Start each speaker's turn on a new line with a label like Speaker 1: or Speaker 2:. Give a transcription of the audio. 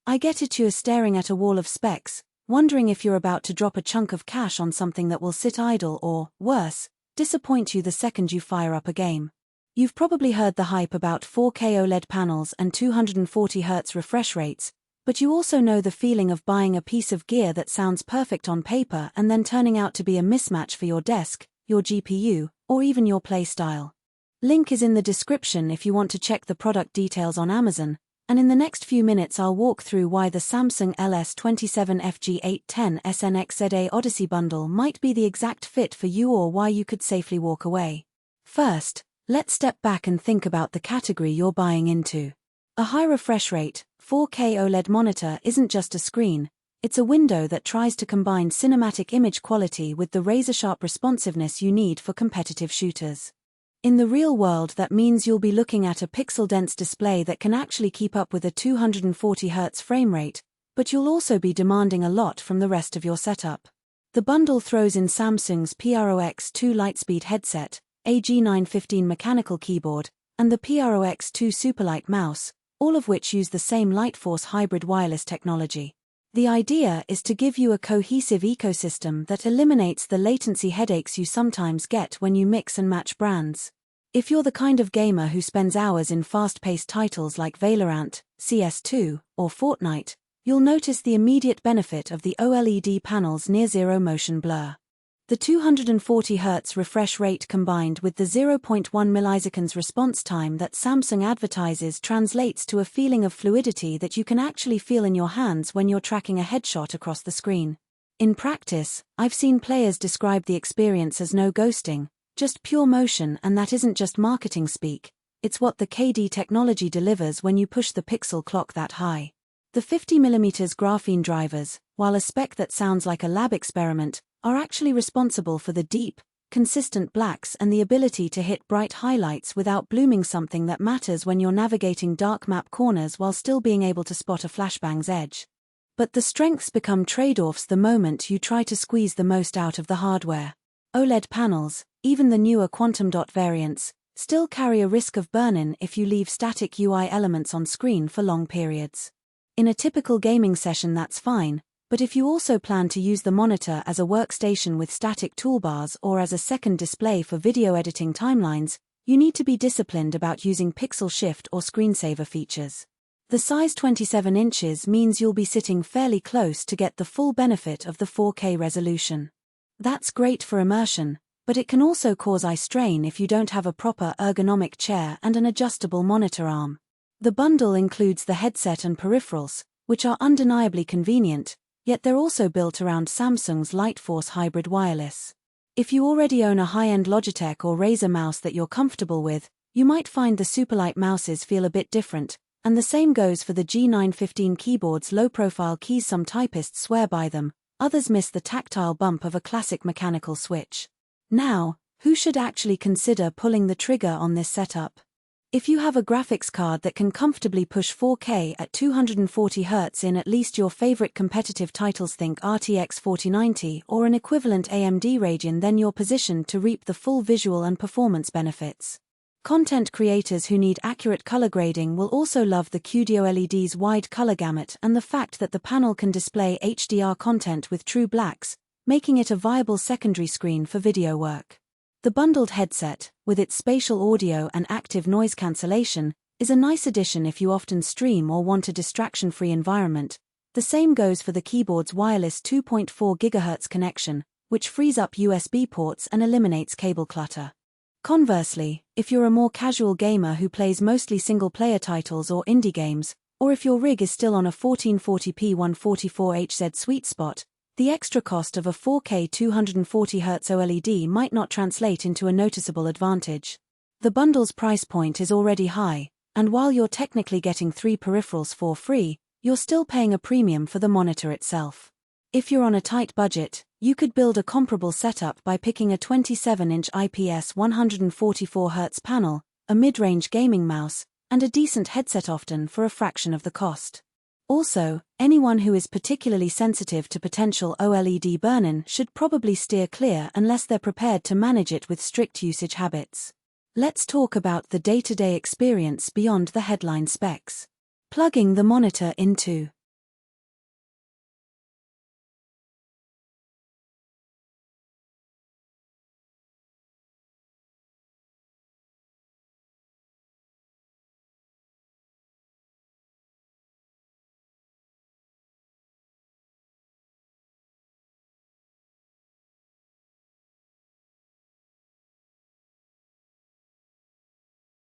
Speaker 1: I get it, you're staring at a wall of specs, wondering if you're about to drop a chunk of cash on something that will sit idle or, worse, disappoint you the second you fire up a game. You've probably heard the hype about 4K OLED panels and 240Hz refresh rates, but you also know the feeling of buying a piece of gear that sounds perfect on paper and then turning out to be a mismatch for your desk, your GPU, or even your play style. Link is in the description if you want to check the product details on Amazon, and in the next few minutes I'll walk through why the Samsung LS27FG810SNXZA Odyssey bundle might be the exact fit for you or why you could safely walk away. First, let's step back and think about the category you're buying into. A high refresh rate, 4K OLED monitor isn't just a screen, it's a window that tries to combine cinematic image quality with the razor-sharp responsiveness you need for competitive shooters. In the real world, that means you'll be looking at a pixel-dense display that can actually keep up with a 240Hz frame rate, but you'll also be demanding a lot from the rest of your setup. The bundle throws in Samsung's PRO-X2 Lightspeed headset, a G915 mechanical keyboard, and the PRO-X2 Superlight mouse, all of which use the same Lightforce hybrid wireless technology. The idea is to give you a cohesive ecosystem that eliminates the latency headaches you sometimes get when you mix and match brands. If you're the kind of gamer who spends hours in fast-paced titles like Valorant, CS2, or Fortnite, you'll notice the immediate benefit of the OLED panel's near-zero motion blur. The 240Hz refresh rate combined with the 0.1 milliseconds response time that Samsung advertises translates to a feeling of fluidity that you can actually feel in your hands when you're tracking a headshot across the screen. In practice, I've seen players describe the experience as no ghosting, just pure motion, and that isn't just marketing speak, it's what the QD technology delivers when you push the pixel clock that high. The 50mm graphene drivers, while a spec that sounds like a lab experiment, are actually responsible for the deep, consistent blacks and the ability to hit bright highlights without blooming, something that matters when you're navigating dark map corners while still being able to spot a flashbang's edge. But the strengths become trade-offs the moment you try to squeeze the most out of the hardware. OLED panels, even the newer quantum dot variants, still carry a risk of burn-in if you leave static UI elements on screen for long periods. In a typical gaming session that's fine, but if you also plan to use the monitor as a workstation with static toolbars or as a second display for video editing timelines, you need to be disciplined about using pixel shift or screensaver features. The size 27 inches means you'll be sitting fairly close to get the full benefit of the 4K resolution. That's great for immersion, but it can also cause eye strain if you don't have a proper ergonomic chair and an adjustable monitor arm. The bundle includes the headset and peripherals, which are undeniably convenient, yet they're also built around Samsung's Lightforce hybrid wireless. If you already own a high-end Logitech or Razer mouse that you're comfortable with, you might find the Superlight mouses feel a bit different, and the same goes for the G915 keyboard's low-profile keys. Some typists swear by them, others miss the tactile bump of a classic mechanical switch. Now, who should actually consider pulling the trigger on this setup? If you have a graphics card that can comfortably push 4K at 240Hz in at least your favorite competitive titles, think RTX 4090 or an equivalent AMD Radeon, then you're positioned to reap the full visual and performance benefits. Content creators who need accurate color grading will also love the QD-OLED's wide color gamut and the fact that the panel can display HDR content with true blacks, making it a viable secondary screen for video work. The bundled headset, with its spatial audio and active noise cancellation, is a nice addition if you often stream or want a distraction-free environment. The same goes for the keyboard's wireless 2.4 GHz connection, which frees up USB ports and eliminates cable clutter. Conversely, if you're a more casual gamer who plays mostly single-player titles or indie games, or if your rig is still on a 1440p 144Hz sweet spot, the extra cost of a 4K 240Hz OLED might not translate into a noticeable advantage. The bundle's price point is already high, and while you're technically getting 3 peripherals for free, you're still paying a premium for the monitor itself. If you're on a tight budget, you could build a comparable setup by picking a 27-inch IPS 144Hz panel, a mid-range gaming mouse, and a decent headset, often for a fraction of the cost. Also, anyone who is particularly sensitive to potential OLED burn-in should probably steer clear unless they're prepared to manage it with strict usage habits. Let's talk about the day-to-day experience beyond the headline specs. Plugging the monitor into